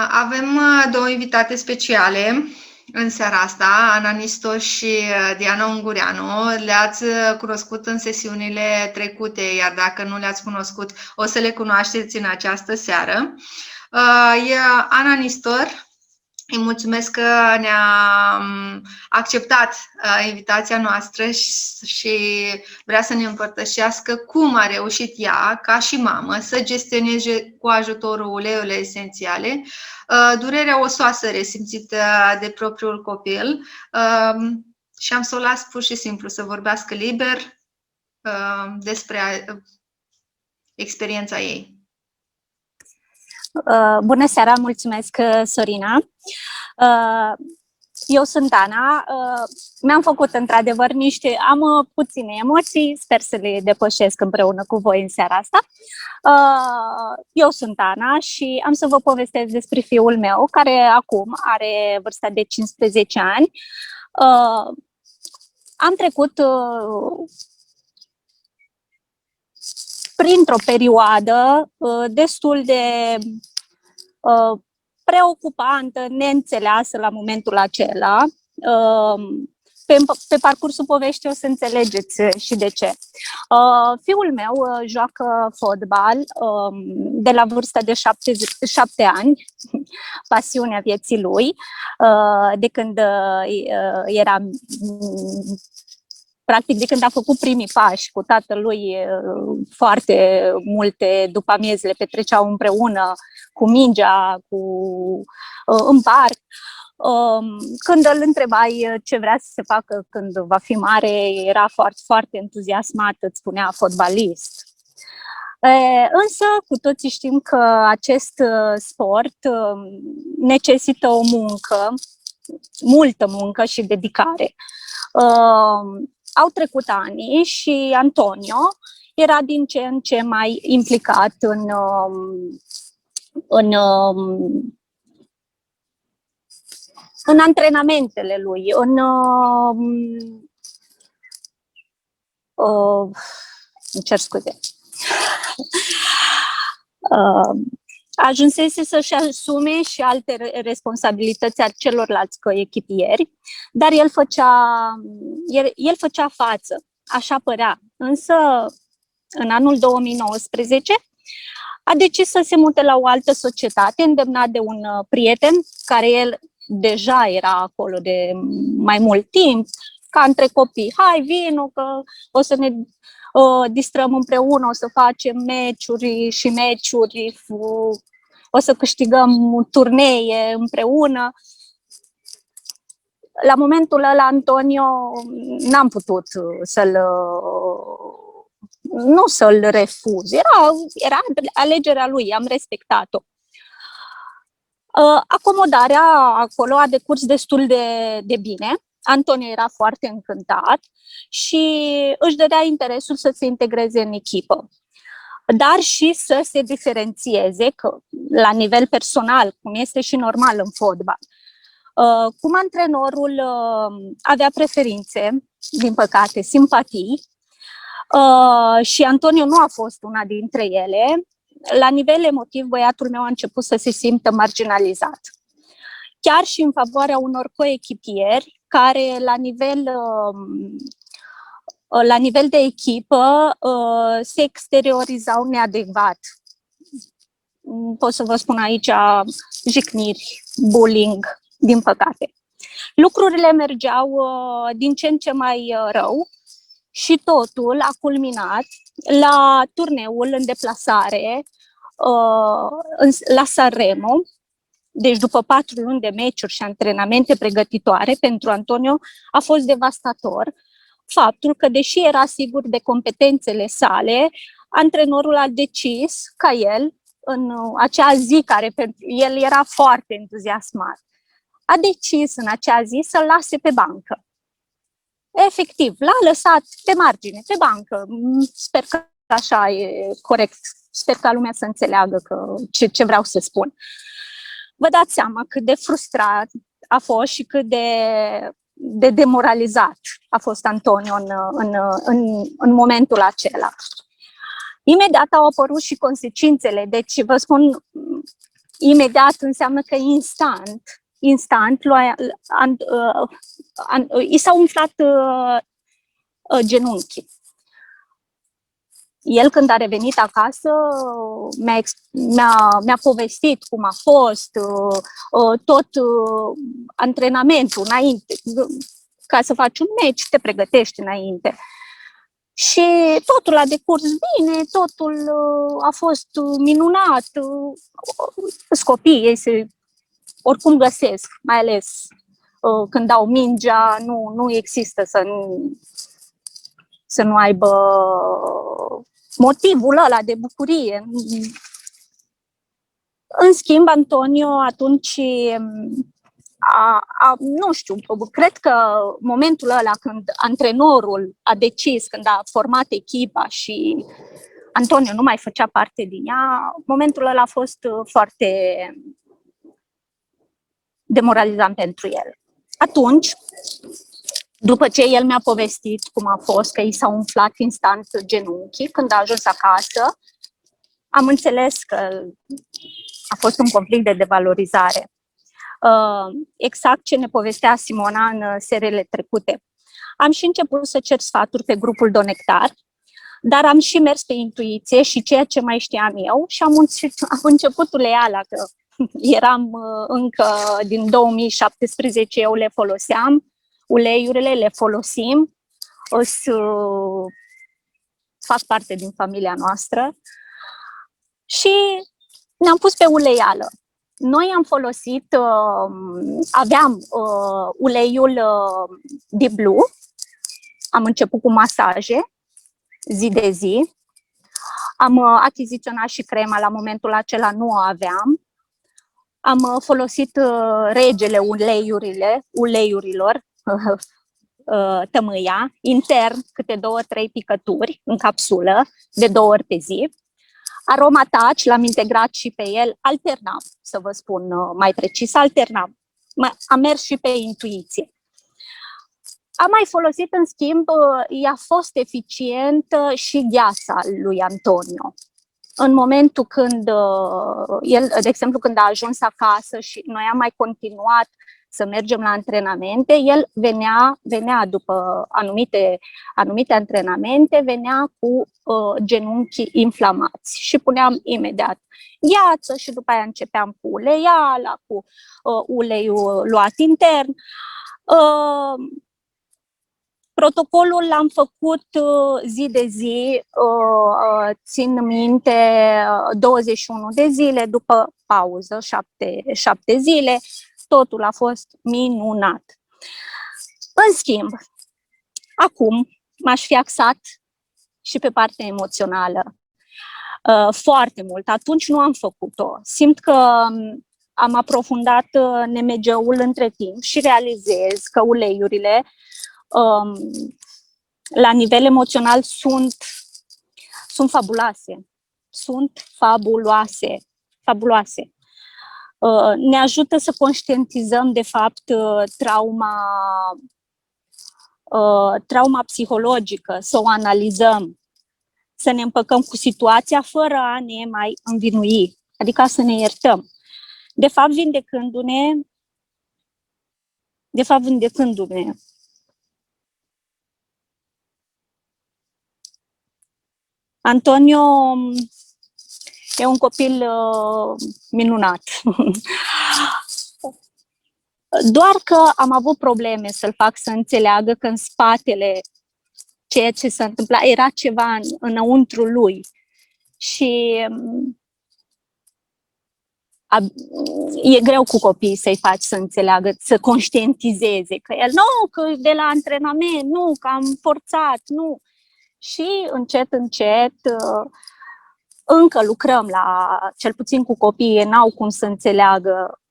Avem două invitate speciale în seara asta, Ana Nistor și Diana Ungureanu. Le-ați cunoscut în sesiunile trecute, iar dacă nu le-ați cunoscut, o să le cunoașteți în această seară. Ana Nistor, îi mulțumesc că ne-a acceptat invitația noastră și vrea să ne împărtășească cum a reușit ea, ca și mamă, să gestioneze cu ajutorul uleiurilor esențiale durerea osoasă resimțită de propriul copil și am să o las pur și simplu să vorbească liber despre experiența ei. Bună seara, mulțumesc, Sorina. Eu sunt Ana. Mi-am făcut într-adevăr am puține emoții, sper să le depășesc împreună cu voi în seara asta. Eu sunt Ana și am să vă povestesc despre fiul meu, care acum are vârsta de 15 ani. Am trecut printr-o perioadă destul de preocupantă, neînțeleasă la momentul acela. Pe parcursul poveștii o să înțelegeți și de ce. Fiul meu joacă fotbal de la vârsta de 7 ani, pasiunea vieții lui, de când era... Practic, de când a făcut primii pași cu tatălui, foarte multe după amiezi le petreceau împreună cu mingea, în parc. Când îl întrebai ce vrea să se facă când va fi mare, era foarte, foarte entuziasmat, îți spunea fotbalist. Însă, cu toții știm că acest sport necesită o muncă, multă muncă și dedicare. Au trecut ani și Antonio era din ce în ce mai implicat în antrenamentele lui, îmi cer scuze. Ajunsese să-și asume și alte responsabilități a celorlalți coechipieri, dar el făcea față, așa părea. Însă, în anul 2019, a decis să se mute la o altă societate, îndemnat de un prieten, care el deja era acolo de mai mult timp, ca între copii. Hai, vino, că o să ne distrăm împreună, o să facem meciuri și meciuri, o să câștigăm turnee împreună. La momentul ăla, Antonio, n-am putut nu să-l refuz. Era alegerea lui, am respectat-o. Acomodarea acolo a decurs destul de bine. Antonio era foarte încântat și își dădea interesul să se integreze în echipă, dar și să se diferențieze la nivel personal, cum este și normal în fotbal. Cum antrenorul avea preferințe, din păcate, simpatii, și Antonio nu a fost una dintre ele, la nivel emotiv băiatul meu a început să se simtă marginalizat. Chiar și în favoarea unor coechipieri care la nivel de echipă se exteriorizau neadecvat. Pot să vă spun aici jigniri, bullying, din păcate. Lucrurile mergeau din ce în ce mai rău și totul a culminat la turneul în deplasare la Sanremo. Deci după 4 luni de meciuri și antrenamente pregătitoare, pentru Antonio a fost devastator faptul că, deși era sigur de competențele sale, antrenorul a decis ca el, în acea zi care pentru el era foarte entuziasmat, a decis în acea zi să-l lase pe bancă. Efectiv, l-a lăsat pe margine, pe bancă. Sper că așa e corect. Sper ca lumea să înțeleagă ce vreau să spun. Vă dați seama cât de frustrat a fost și cât de demoralizat a fost Antonio în momentul acela. Imediat au apărut și consecințele. Deci, vă spun, imediat înseamnă că instant i s-au umflat genunchii. El, când a revenit acasă, mi-a povestit cum a fost tot antrenamentul înainte. Ca să faci un meci, te pregătești înainte. Și totul a decurs bine, totul a fost minunat. Copii, ei se oricum găsesc, mai ales când dau mingea, nu există să nu aibă motivul ăla de bucurie. În schimb, Antonio atunci nu știu, cred că momentul ăla când antrenorul a decis, când a format echipa și Antonio nu mai făcea parte din ea, momentul ăla a fost foarte demoralizant pentru el. Atunci, după ce el mi-a povestit cum a fost, că i s-au umflat instant genunchii, când a ajuns acasă, am înțeles că a fost un conflict de devalorizare. Exact ce ne povestea Simona în seriile trecute. Am și început să cer sfaturi pe grupul Donectar, dar am și mers pe intuiție și ceea ce mai știam eu și am început uleiala, că eram încă din 2017, eu le foloseam, uleiurile le folosim, fac parte din familia noastră și ne-am pus pe uleială. Noi am folosit, aveam uleiul Deep Blue, am început cu masaje zi de zi, am achiziționat și crema, la momentul acela nu o aveam, am folosit regele uleiurilor, tămâia, intern câte 2-3 picături în capsulă, de 2 ori pe zi. Aromataci l-am integrat și pe el, alternam, să vă spun mai precis, alternam. Am mers și pe intuiție. Am mai folosit, în schimb, i-a fost eficientă și gheața lui Antonio. În momentul când el, de exemplu, când a ajuns acasă și noi am mai continuat să mergem la antrenamente, el venea după anumite antrenamente, venea cu genunchii inflamați și puneam imediat gheață și după aia începeam cu uleiala, cu uleiul luat intern. Protocolul l-am făcut zi de zi, țin minte, 21 de zile, după pauză, 7 zile, totul a fost minunat. În schimb, acum m-aș fi axat și pe partea emoțională foarte mult. Atunci nu am făcut-o. Simt că am aprofundat NMG-ul între timp și realizez că uleiurile la nivel emoțional sunt fabuloase. Sunt fabuloase. Ne ajută să conștientizăm, de fapt, trauma psihologică, să o analizăm, să ne împăcăm cu situația fără a ne mai învinui, adică să ne iertăm. De fapt, vindecându-ne, Antonio e un copil minunat. Doar că am avut probleme să-l fac să înțeleagă că în spatele ceea ce se întâmpla era ceva înăuntru lui. Și e greu cu copiii să-i faci să înțeleagă, să conștientizeze că el, nu, că de la antrenament, nu, că am forțat, nu. Și încet încă lucrăm cel puțin cu copiii, n-au cum să înțeleagă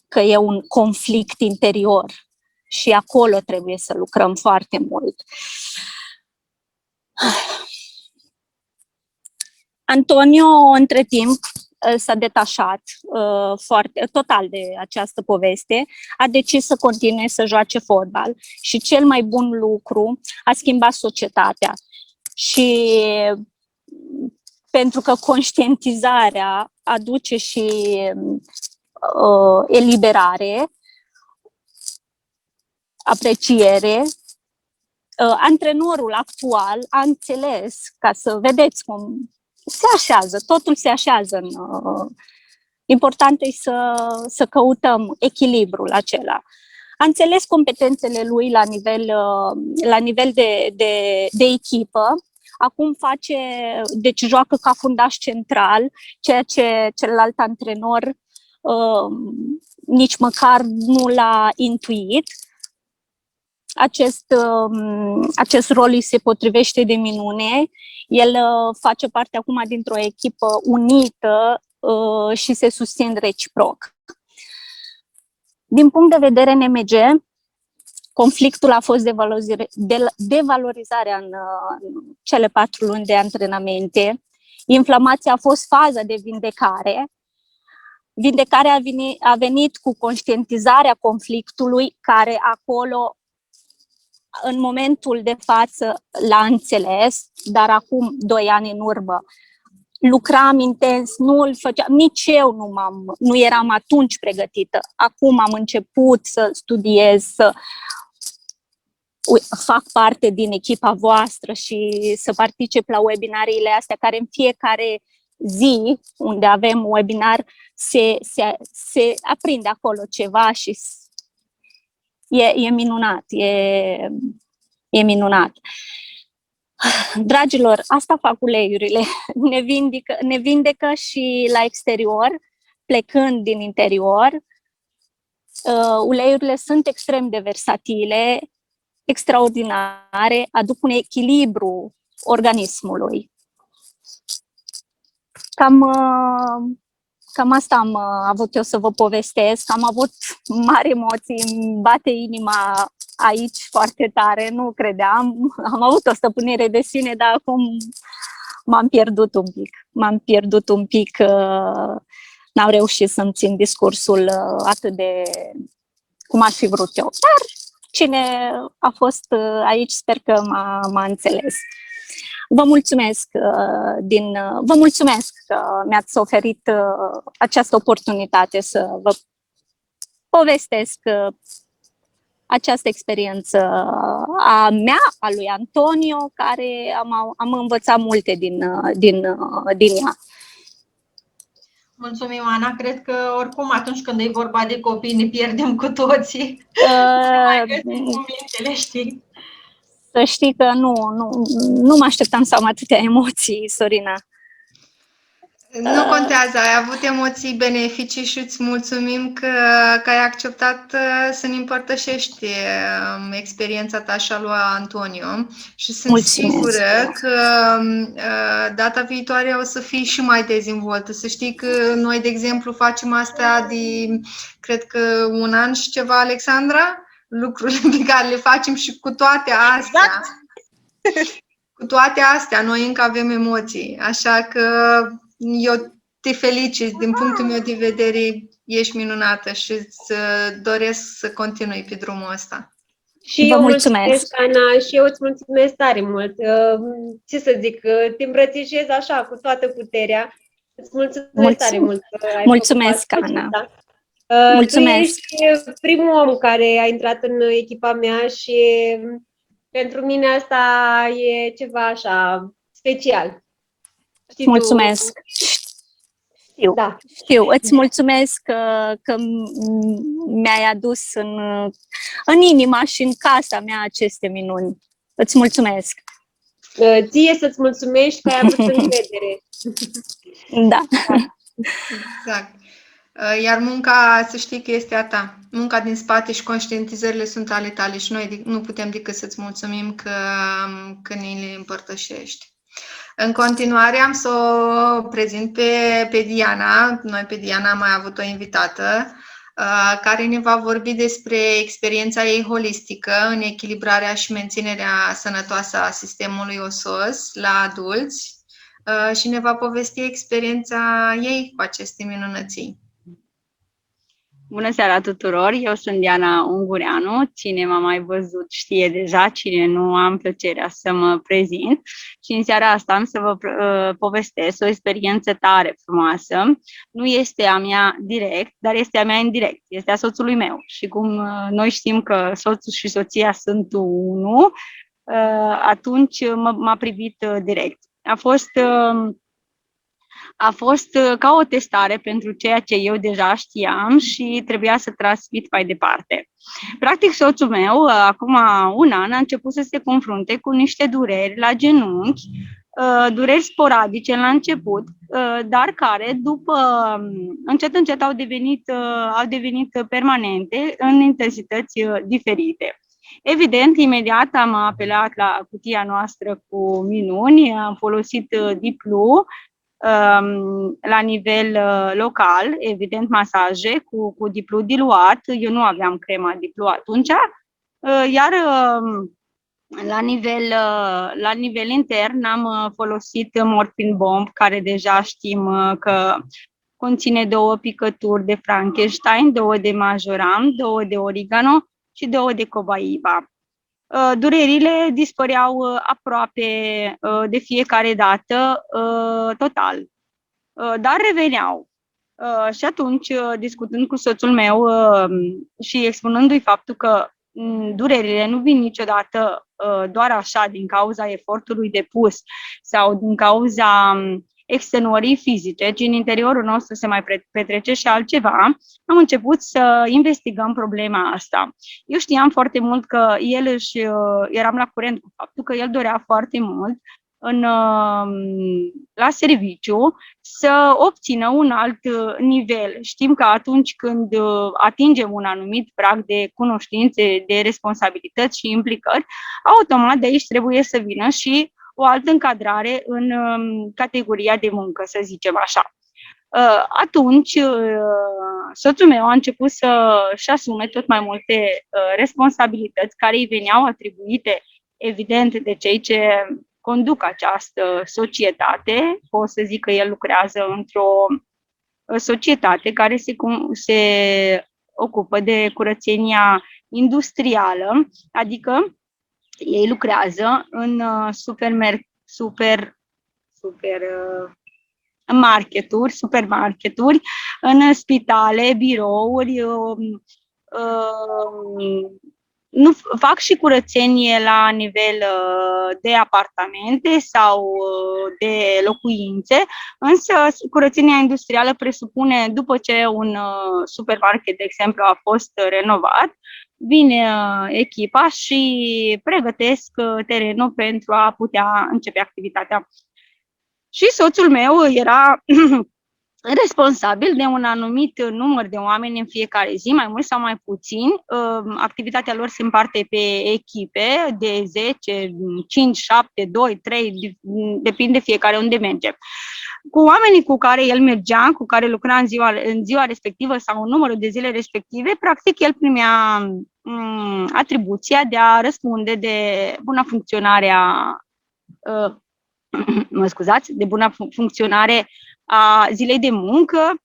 că e un conflict interior și acolo trebuie să lucrăm foarte mult. Antonio, între timp, s-a detașat total de această poveste, a decis să continue să joace fotbal și cel mai bun lucru, a schimbat societatea. Și pentru că conștientizarea aduce și eliberare, apreciere. Antrenorul actual a înțeles, ca să vedeți cum se așează, totul se așează. Important e să căutăm echilibrul acela. A înțeles competențele lui la nivel de echipă. Acum deci joacă ca fundaș central, ceea ce celălalt antrenor nici măcar nu l-a intuit. Acest rol îi se potrivește de minune. El face parte acum dintr-o echipă unită și se susțin reciproc. Din punct de vedere NMG, conflictul a fost devalorizarea în cele 4 luni de antrenamente. Inflamația a fost faza de vindecare. Vindecarea a venit cu conștientizarea conflictului, care acolo, în momentul de față, l-a înțeles, dar acum 2 ani în urmă lucram intens, nu îl făceam, nici eu nu eram atunci pregătită. Acum am început să studiez, să fac parte din echipa voastră și să particip la webinariile astea, care în fiecare zi unde avem webinar se aprinde acolo ceva și e minunat, e minunat. Dragilor, asta fac uleiurile, ne vindecă și la exterior, plecând din interior. Uleiurile sunt extrem de versatile, extraordinare, aduc un echilibru organismului. Cam asta am avut eu să vă povestesc. Am avut mari emoții, îmi bate inima aici foarte tare, nu credeam. Am avut o stăpânire de sine, dar acum m-am pierdut un pic. N-am reușit să-mi țin discursul atât de cum aș fi vrut eu. Dar cine a fost aici, sper că m-a înțeles. Vă mulțumesc că mi-ați oferit această oportunitate să vă povestesc această experiență a mea, a lui Antonio, care am învățat multe din ea. Mulțumim, Ana. Cred că oricum atunci când e vorba de copii ne pierdem cu toții. Cuvintele, știi? Să știi că nu mă așteptam să am atâtea emoții, Sorina. Nu contează, ai avut emoții, beneficii și îți mulțumim că ai acceptat să ne împărtășești experiența ta și a lui Antonio și sunt sigură că data viitoare o să fii și mai dezvoltată. Să știi că noi, de exemplu, facem asta cred că 1 an și ceva, Alexandra, lucrurile pe care le facem și cu toate astea. Cu toate astea, noi încă avem emoții, așa că eu te felicit, din punctul meu de vedere, ești minunată și îți doresc să continui pe drumul ăsta. Și eu mulțumesc, Ana, și eu îți mulțumesc tare mult. Ce să zic, te îmbrățișez așa, cu toată puterea. Îți mulțumesc tare mult. Mulțumesc, Ana. Mulțumesc. Tu ești primul om care a intrat în echipa mea și pentru mine asta e ceva așa special. Știi, mulțumesc. Știu, da. Știu. Îți mulțumesc că mi-ai adus în inima și în casa mea aceste minuni. Îți mulțumesc. Ție să-ți mulțumești că ai avut încredere. Da. Exact. Iar munca, să știi că este a ta. Munca din spate și conștientizările sunt ale tale și noi nu putem decât să-ți mulțumim că ne le împărtășești. În continuare am să o prezint pe Diana. Noi pe Diana am mai avut o invitată care ne va vorbi despre experiența ei holistică în echilibrarea și menținerea sănătoasă a sistemului osos la adulți și ne va povesti experiența ei cu aceste minunății. Bună seara tuturor, eu sunt Diana Ungureanu, cine m-a mai văzut știe deja, cine nu am plăcerea să mă prezint și în seara asta am să vă povestesc o experiență tare frumoasă. Nu este a mea direct, dar este a mea indirect, este a soțului meu și cum noi știm că soțul și soția sunt unul, atunci m-a privit direct. A fost ca o testare pentru ceea ce eu deja știam și trebuia să transmit mai departe. Practic, soțul meu, acum un an, a început să se confrunte cu niște dureri la genunchi, dureri sporadice la început, dar care, după încet, încet au devenit permanente în intensități diferite. Evident, imediat am apelat la cutia noastră cu minuni, am folosit Diplu, la nivel local, evident masaje cu Diplu diluat, eu nu aveam crema Diplu atunci, iar la nivel intern am folosit Morphine Bomb, care deja știm că conține 2 picături de Frankenstein, 2 de majoram, 2 de origano și 2 de cobaiba. Durerile dispăreau aproape de fiecare dată total, dar reveneau. Și atunci, discutând cu soțul meu și expunându-i faptul că durerile nu vin niciodată doar așa din cauza efortului depus sau din cauza extenuării fizice, ci în interiorul nostru se mai petrece și altceva, am început să investigăm problema asta. Eu știam foarte mult că eram la curent cu faptul că el dorea foarte mult la serviciu să obțină un alt nivel. Știm că atunci când atingem un anumit prag de cunoștințe, de responsabilități și implicări, automat de aici trebuie să vină și o altă încadrare în categoria de muncă, să zicem așa. Atunci, soțul meu a început să-și asume tot mai multe responsabilități care îi veneau atribuite, evident, de cei ce conduc această societate. Pot să zic că el lucrează într-o societate care se ocupă de curățenia industrială, adică ei lucrează în supermarketuri, în spitale, birouri, nu fac și curățenie la nivel de apartamente sau de locuințe, însă curățenia industrială presupune, după ce un supermarket, de exemplu, a fost renovat, vine echipa și pregătesc terenul pentru a putea începe activitatea. Și soțul meu era responsabil de un anumit număr de oameni în fiecare zi, mai mult sau mai puțin. Activitatea lor se împarte pe echipe de 10, 5, 7, 2, 3, depinde fiecare unde merge. Cu oamenii cu care el mergea, cu care lucra în ziua respectivă sau în numărul de zile respective, practic el primea atribuția de a răspunde de buna funcționare de buna funcționare a zilei de muncă,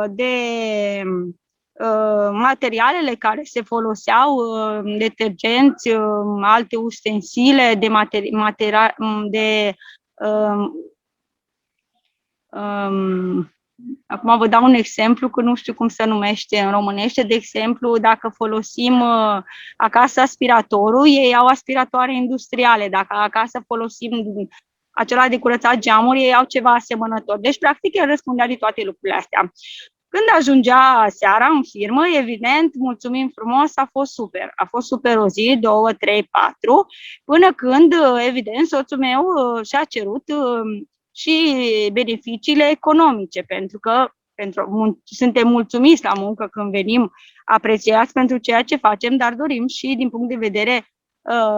de materialele care se foloseau, detergenți, alte ustensile, acum vă dau un exemplu, că nu știu cum se numește în românește. De exemplu, dacă folosim acasă aspiratorul, ei au aspiratoare industriale. Dacă acasă folosim acela de curățat geamuri, ei au ceva asemănător. Deci, practic, el răspundea de toate lucrurile astea. Când ajungea seara în firmă, evident, mulțumim frumos, a fost super. A fost super o zi, 2, 3, 4, până când, evident, soțul meu și-a cerut și beneficiile economice, pentru că suntem mulțumiți la muncă când venim, apreciați pentru ceea ce facem, dar dorim și din punct de vedere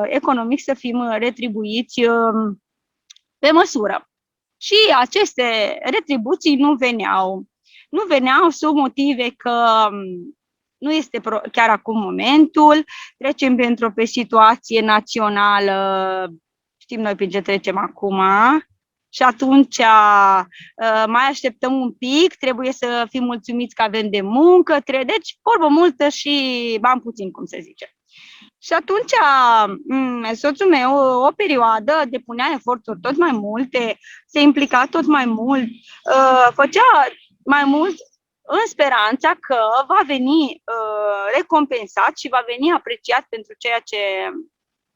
economic să fim retribuiți pe măsură. Și aceste retribuții nu veneau sub motive că nu este chiar acum momentul, trecem pe situație națională, știm noi prin ce trecem acum, și atunci mai așteptăm un pic, trebuie să fim mulțumiți că avem de muncă, deci vorbă multă și bani puțin, cum se zice. Și atunci soțul meu o perioadă depunea eforturi tot mai multe, se implica tot mai mult, făcea mai mult în speranța că va veni recompensat și va veni apreciat pentru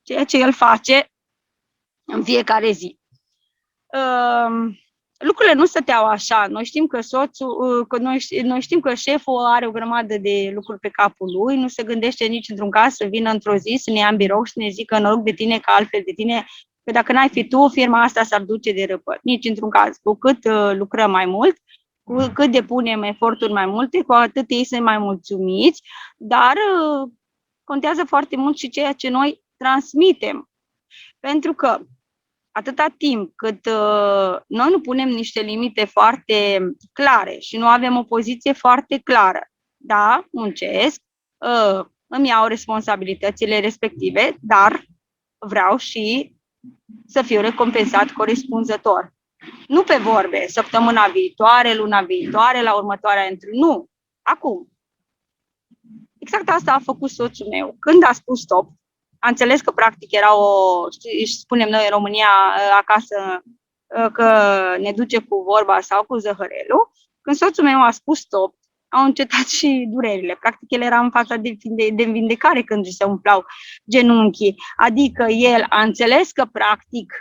ceea ce el face în fiecare zi. Lucrurile nu stăteau așa. Noi știm că noi știm că șeful are o grămadă de lucruri pe capul lui, nu se gândește nici într-un caz să vină într-o zi să ne ia în birou și să ne zică noroc de tine că altfel de tine, că dacă n-ai fi tu, firma asta s-ar duce de răpăr. Nici într-un caz. Cu cât lucrăm mai mult, cu cât depunem eforturi mai multe, cu atât ei sunt mai mulțumiți, dar contează foarte mult și ceea ce noi transmitem. Pentru că atâta timp cât noi nu punem niște limite foarte clare și nu avem o poziție foarte clară, da, muncesc, îmi iau responsabilitățile respective, dar vreau și să fiu recompensat corespunzător. Nu pe vorbe, săptămâna viitoare, luna viitoare, la următoarea întâlnire, nu, acum. Exact asta a făcut soțul meu. Când a spus stop, a înțeles că practic era spunem noi în România acasă, că ne duce cu vorba sau cu zăhărelul. Când soțul meu a spus stop, au încetat și durerile. Practic el era în fața de vindecare când îi se umplau genunchii. Adică el a înțeles că practic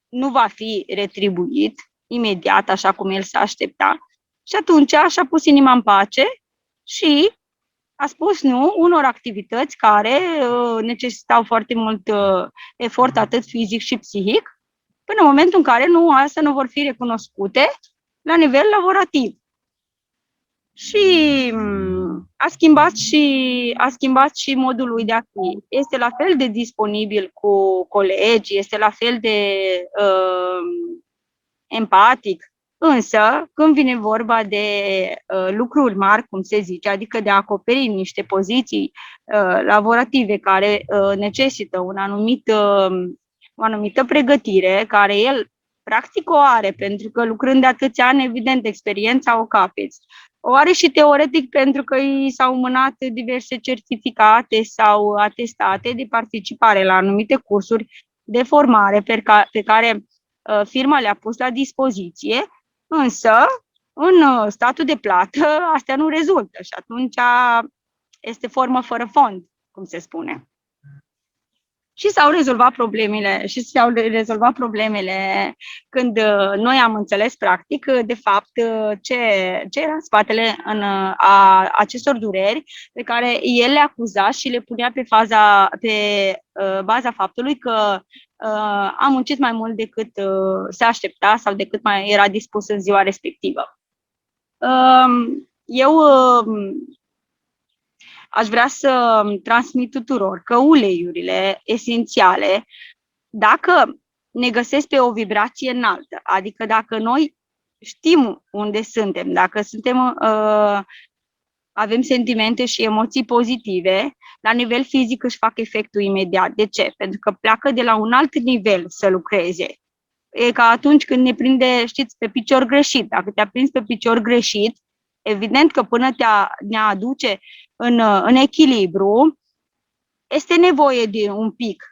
nu va fi retribuit imediat așa cum el se aștepta. Și atunci și-a pus inima în pace și a spus nu unor activități care necesitau foarte mult efort, atât fizic și psihic, până în momentul în care astea nu vor fi recunoscute la nivel laborativ. Și a schimbat și modul lui de a fi. Este la fel de disponibil cu colegi, este la fel de empatic. Însă, când vine vorba de lucruri mari, cum se zice, adică de a acoperi niște poziții laborative care necesită o anumită pregătire, care el practic o are, pentru că lucrând de atâția ani, evident, experiența o capeți. O are și teoretic pentru că i s-au mânat diverse certificate sau atestate de participare la anumite cursuri de formare pe care firma le-a pus la dispoziție. Însă, în statul de plată, astea nu rezultă și atunci este formă fără fond, cum se spune. Și s-au rezolvat problemele când noi am înțeles, practic, de fapt, ce era în spatele a acestor dureri pe care el le acuza și le punea pe baza faptului că a muncit mai mult decât se aștepta sau decât mai era dispus în ziua respectivă. Eu aș vrea să transmit tuturor că uleiurile esențiale, dacă ne găsesc pe o vibrație înaltă, adică dacă noi știm unde suntem, dacă avem sentimente și emoții pozitive, la nivel fizic își fac efectul imediat. De ce? Pentru că pleacă de la un alt nivel să lucreze. E ca atunci când ne prinde, știți, pe picior greșit. Dacă te-a prins pe picior greșit, evident că până ne aduce în echilibru, este nevoie de un pic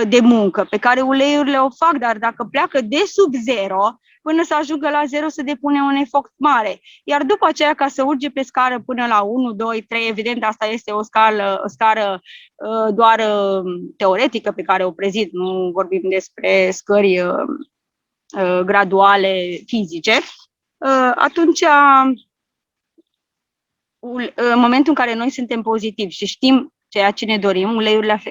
de muncă pe care uleiurile o fac, dar dacă pleacă de sub 0, până să ajungă la 0 se depune un efort mare. Iar după aceea, ca să urge pe scară până la 1, 2, 3, evident asta este o scară doar teoretică pe care o prezint, nu vorbim despre scări graduale fizice, atunci în momentul în care noi suntem pozitivi și știm ceea ce ne dorim, uleiurile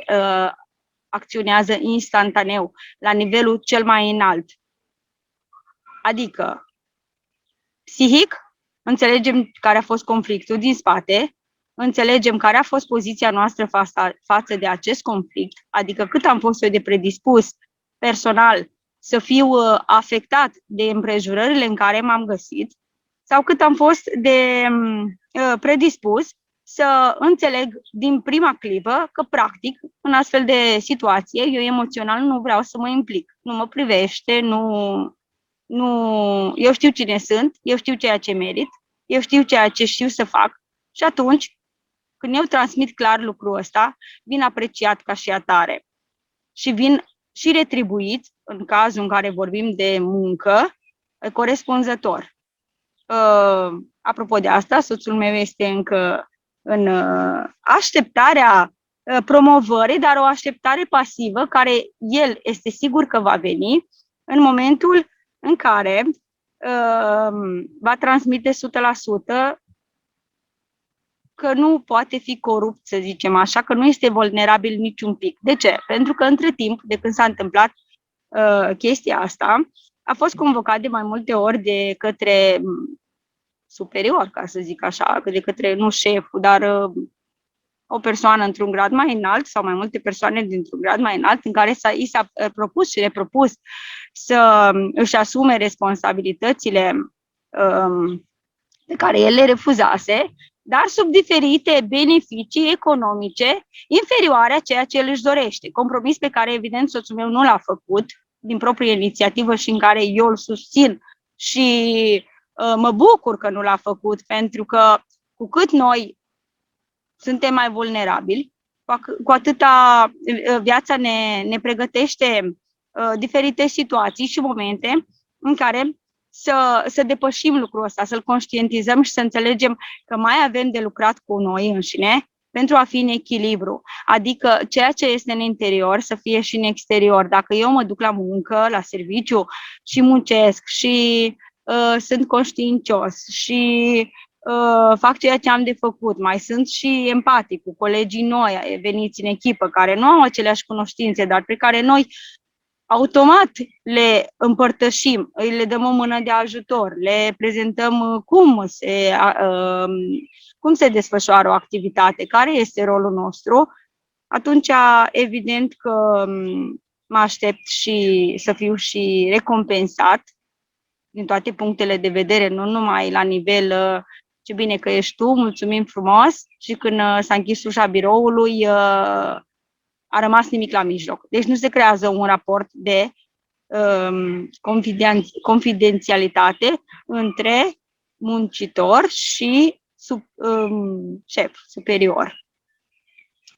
acționează instantaneu, la nivelul cel mai înalt. Adică, psihic, înțelegem care a fost conflictul din spate, înțelegem care a fost poziția noastră față de acest conflict, adică cât am fost eu de predispus personal să fiu afectat de împrejurările în care m-am găsit, sau cât am fost de predispus să înțeleg din prima clipă că, practic, în astfel de situație, eu emoțional nu vreau să mă implic. Nu mă privește, eu știu cine sunt, eu știu ceea ce merit, eu știu ceea ce știu să fac și atunci, când eu transmit clar lucrul ăsta, vin apreciat ca și atare și vin și retribuit, în cazul în care vorbim de muncă, corespunzător. Apropo de asta, soțul meu este încă în așteptarea promovării, dar o așteptare pasivă, care el este sigur că va veni în momentul în care va transmite 100% că nu poate fi corupt, să zicem așa, că nu este vulnerabil niciun pic. De ce? Pentru că între timp, de când s-a întâmplat chestia asta, a fost convocat de mai multe ori de către superior, ca să zic așa, de către, nu șeful, dar o persoană într-un grad mai înalt sau mai multe persoane dintr-un grad mai înalt, în care i s-a propus și repropus să își asume responsabilitățile pe care el le refuzase, dar sub diferite beneficii economice inferioare a ceea ce el își dorește. Compromis pe care, evident, soțul meu nu l-a făcut din proprie inițiativă și în care eu îl susțin și mă bucur că nu l-a făcut, pentru că cu cât noi suntem mai vulnerabili, cu atâta viața ne pregătește diferite situații și momente în care să depășim lucrul ăsta, să-l conștientizăm și să înțelegem că mai avem de lucrat cu noi înșine pentru a fi în echilibru. Adică ceea ce este în interior să fie și în exterior. Dacă eu mă duc la muncă, la serviciu și muncesc și sunt conștiincios și fac ceea ce am de făcut, mai sunt și empatic cu colegii noi veniți în echipă care nu au aceleași cunoștințe, dar pe care noi automat le împărtășim, le dăm o mână de ajutor, le prezentăm cum se desfășoară o activitate, care este rolul nostru, atunci evident că mă aștept și să fiu și recompensat din toate punctele de vedere, nu numai la nivel ce bine că ești tu, mulțumim frumos, și când s-a închis ușa biroului, a rămas nimic la mijloc. Deci nu se creează un raport de confidențialitate între muncitor și șef superior.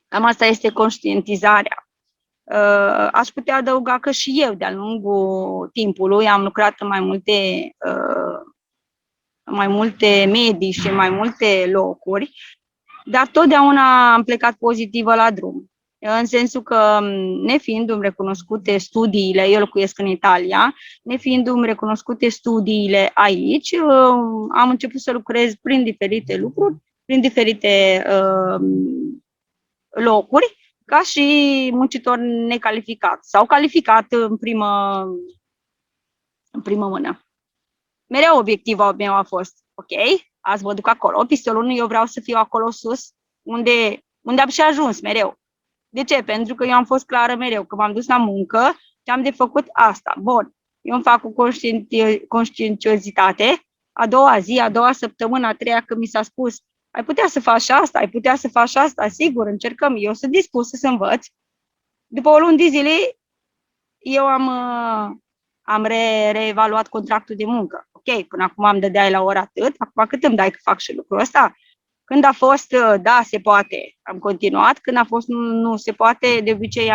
Cam asta este conștientizarea. Aș putea adăuga că și eu, de-a lungul timpului, am lucrat în mai multe medii și în mai multe locuri, dar totdeauna am plecat pozitivă la drum. În sensul că, nefiindu-mi recunoscute studiile, eu locuiesc în Italia, nefiindu-mi recunoscute studiile aici, am început să lucrez prin diferite lucruri, prin diferite locuri, ca și muncitor necalificat sau calificat în primă mână. Mereu obiectivul meu a fost, ok, azi mă duc acolo, pistolul 1, eu vreau să fiu acolo sus, unde am și ajuns mereu. De ce? Pentru că eu am fost clară mereu, că m-am dus la muncă și am de făcut asta. Bun, eu îmi fac cu conștientiozitate, a doua zi, a doua săptămână, a treia, când mi s-a spus, ai putea să faci asta, ai putea să faci asta, sigur, încercăm, eu sunt dispus să învăț. După o lună de zile, eu am reevaluat contractul de muncă. Ok, până acum îmi dădeai la ora atât, acum cât îmi dai că fac și lucrul ăsta? Când a fost, da, se poate, am continuat. Când a fost, nu se poate, de obicei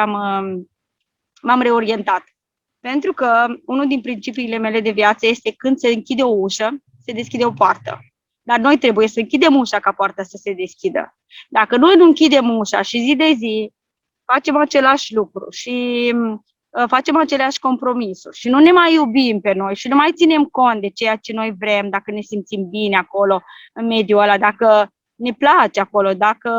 m-am reorientat. Pentru că unul din principiile mele de viață este când se închide o ușă, se deschide o poartă. Dar noi trebuie să închidem ușa ca poarta să se deschidă. Dacă noi nu închidem ușa și zi de zi facem același lucru și facem aceleași compromisuri și nu ne mai iubim pe noi și nu mai ținem cont de ceea ce noi vrem, dacă ne simțim bine acolo, în mediul ăla, dacă ne place acolo, dacă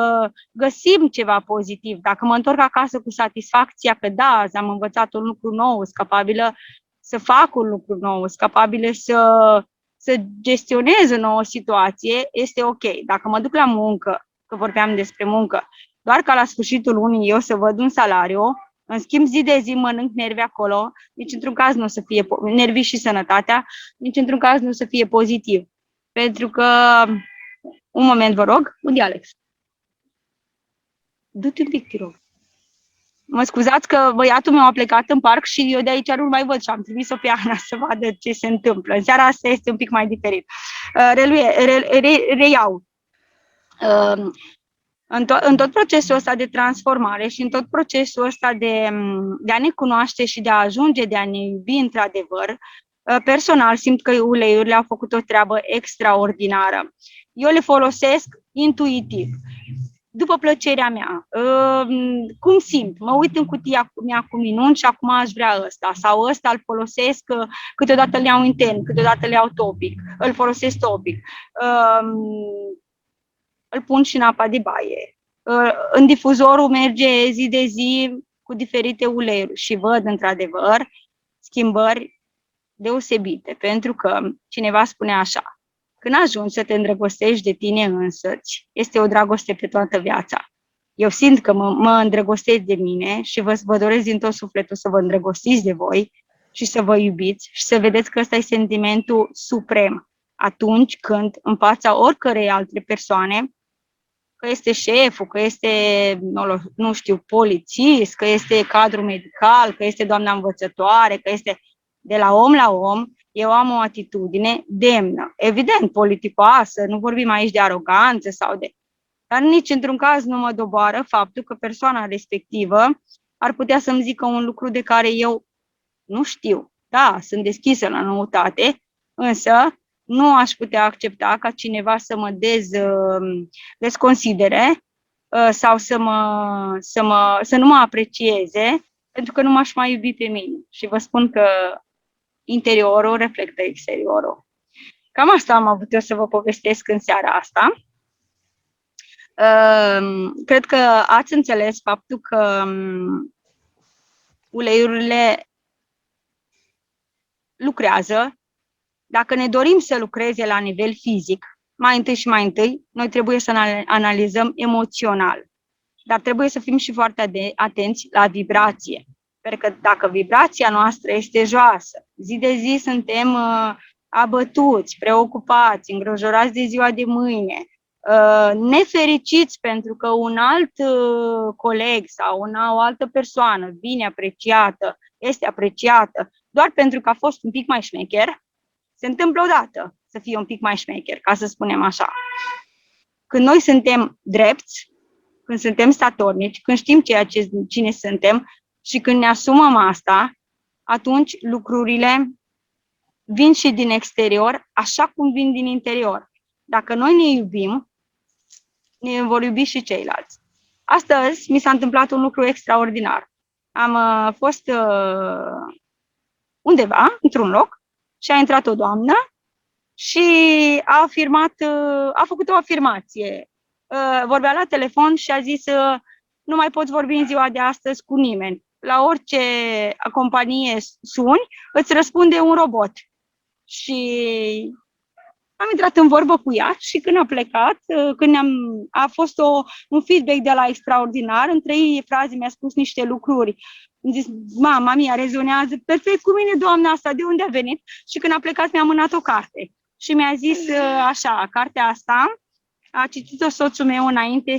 găsim ceva pozitiv, dacă mă întorc acasă cu satisfacția că da, azi am învățat un lucru nou, sunt capabilă să fac un lucru nou, sunt capabilă să gestionez o nouă situație, este ok. Dacă mă duc la muncă, că vorbeam despre muncă, doar ca la sfârșitul lunii eu să văd un salariu, în schimb zi de zi mănânc nervi acolo, nici într-un caz nu o să fie, nervi și sănătatea, nici într-un caz nu o să fie pozitiv. Pentru că, un moment vă rog, unde Alex? Du-te un pic, te rog. Mă scuzați că băiatul meu a plecat în parc și eu de aici nu mai văd și am trimis-o pe Ana să vadă ce se întâmplă. În seara asta este un pic mai diferit. Reiau. În tot procesul ăsta de transformare și în tot procesul ăsta de a ne cunoaște și de a ajunge, de a ne iubi într-adevăr, personal simt că uleiurile au făcut o treabă extraordinară. Eu le folosesc intuitiv, după plăcerea mea. Cum simt? Mă uit în cutia mea cu minuni și acum aș vrea ăsta. Sau ăsta îl folosesc, câteodată le iau intern, câteodată le iau topic. Îl folosesc topic. Îl pun și în apa de baie. În difuzorul merge zi de zi cu diferite uleiuri și văd într-adevăr schimbări deosebite, pentru că cineva spune așa: când ajungi să te îndrăgostești de tine însăți, este o dragoste pe toată viața. Eu simt că mă îndrăgostesc de mine și vă doresc din tot sufletul să vă îndrăgostiți de voi și să vă iubiți și să vedeți că ăsta e sentimentul suprem atunci când în fața oricărei alte persoane, că este șeful, că este, nu știu, polițist, că este cadru medical, că este doamna învățătoare, că este de la om, eu am o atitudine demnă. Evident, politicoasă, nu vorbim aici de aroganță sau de... Dar nici într-un caz nu mă doboară faptul că persoana respectivă ar putea să-mi zică un lucru de care eu nu știu. Da, sunt deschisă la noutate, însă nu aș putea accepta ca cineva să mă desconsidere sau să nu mă aprecieze, pentru că nu m-aș mai iubi pe mine. Și vă spun că interiorul reflectă exteriorul. Cam asta am avut eu să vă povestesc în seara asta. Cred că ați înțeles faptul că uleiurile lucrează. Dacă ne dorim să lucreze la nivel fizic, mai întâi, noi trebuie să analizăm emoțional. Dar trebuie să fim și foarte atenți la vibrație. Pentru că dacă vibrația noastră este joasă, zi de zi suntem abătuți, preocupați, îngrijorați de ziua de mâine, nefericiți pentru că un alt coleg sau o altă persoană este apreciată doar pentru că a fost un pic mai șmecher, se întâmplă odată să fie un pic mai șmecher, ca să spunem așa. Când noi suntem drepți, când suntem statornici, când știm cine suntem și când ne asumăm asta, atunci lucrurile vin și din exterior, așa cum vin din interior. Dacă noi ne iubim, ne vor iubi și ceilalți. Astăzi mi s-a întâmplat un lucru extraordinar. Am fost undeva, într-un loc, și a intrat o doamnă și a făcut o afirmație. Vorbea la telefon și a zis: nu mai poți vorbi în ziua de astăzi cu nimeni. La orice companie suni, îți răspunde un robot. Și am intrat în vorbă cu ea și când a plecat, a fost un feedback de la extraordinar. În 3 fraze mi-a spus niște lucruri. Am zis: mama mia, rezonează perfect cu mine doamna asta, de unde a venit? Și când a plecat mi-a mânat o carte. Și mi-a zis așa: cartea asta a citit-o soțul meu înainte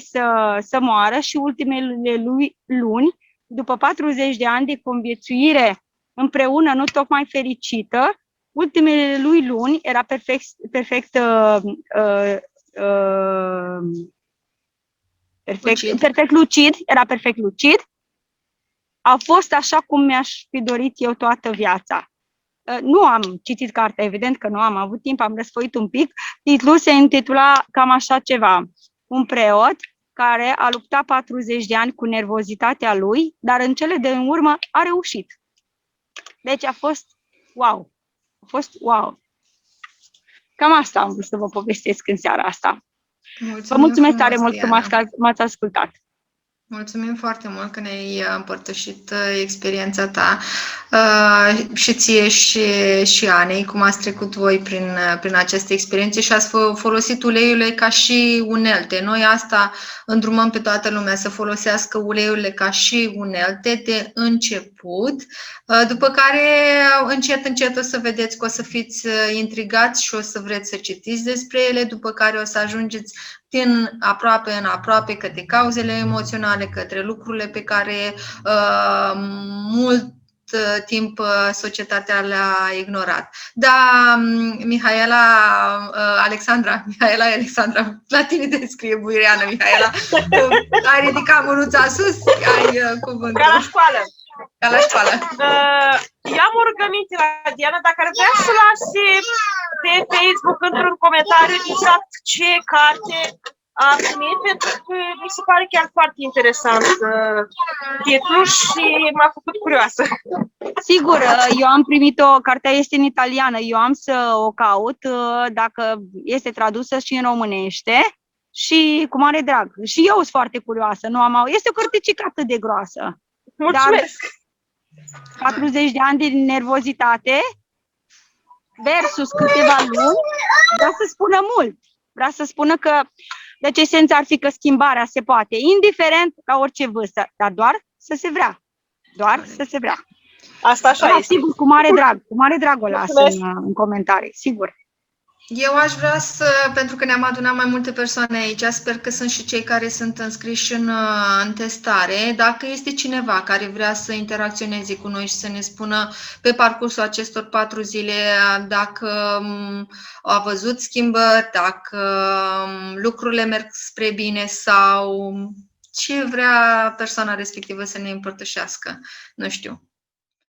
să moară și ultimele lui luni, după 40 de ani de conviețuire împreună, nu tocmai fericită, ultimele lui luni era perfect lucid, era perfect lucid. A fost așa cum mi-aș fi dorit eu toată viața. Nu am citit cartea, evident că nu am avut timp, am răsfoit un pic. Titlul se intitula cam așa ceva: un preot care a luptat 40 de ani cu nervozitatea lui, dar în cele de urmă a reușit. Deci a fost wow. A fost wow. Cam asta am vrut să vă povestesc în seara asta. Vă mulțumesc tare mult că m-ați ascultat. Mulțumim foarte mult că ne-ai împărtășit experiența ta și ție și Anei, cum ați trecut voi prin aceste experiențe și ați folosit uleiurile ca și unelte. Noi asta îndrumăm pe toată lumea, să folosească uleiurile ca și unelte de început, după care încet o să vedeți că o să fiți intrigați și o să vreți să citiți despre ele, după care o să ajungeți din aproape în aproape către cauzele emoționale, către lucrurile pe care mult timp societatea le-a ignorat. Da, Alexandra, la tine te scrie Buireană, Mihaela. Ai ridicat mânuța sus, ai cuvântul. Ca la școală. Ca la școală. Eu am o rugăminte la Diana, dacă ar vrea să lase pe Facebook într-un comentariu exact ce carte a primit, pentru că mi se pare chiar foarte interesant titlul și m-a făcut curioasă. Sigur, eu am primit-o, cartea este în italiană, eu am să o caut, dacă este tradusă și în românește, și cu mare drag. Și eu sunt foarte curioasă, este o cărticică atât de groasă. Mulțumesc! Dar 40 de ani de nervozitate versus câteva luni, vrea să spună mult. Vrea să spună că, deci esența ar fi că schimbarea se poate, indiferent la orice vârstă, dar doar să se vrea. Doar să se vrea. Asta așa este. Sigur, cu mare drag o las în comentarii, sigur. Eu aș vrea pentru că ne-am adunat mai multe persoane aici, sper că sunt și cei care sunt înscriși în testare. Dacă este cineva care vrea să interacționeze cu noi și să ne spună pe parcursul acestor 4 zile dacă a văzut schimbări, dacă lucrurile merg spre bine sau ce vrea persoana respectivă să ne împărtășească, nu știu.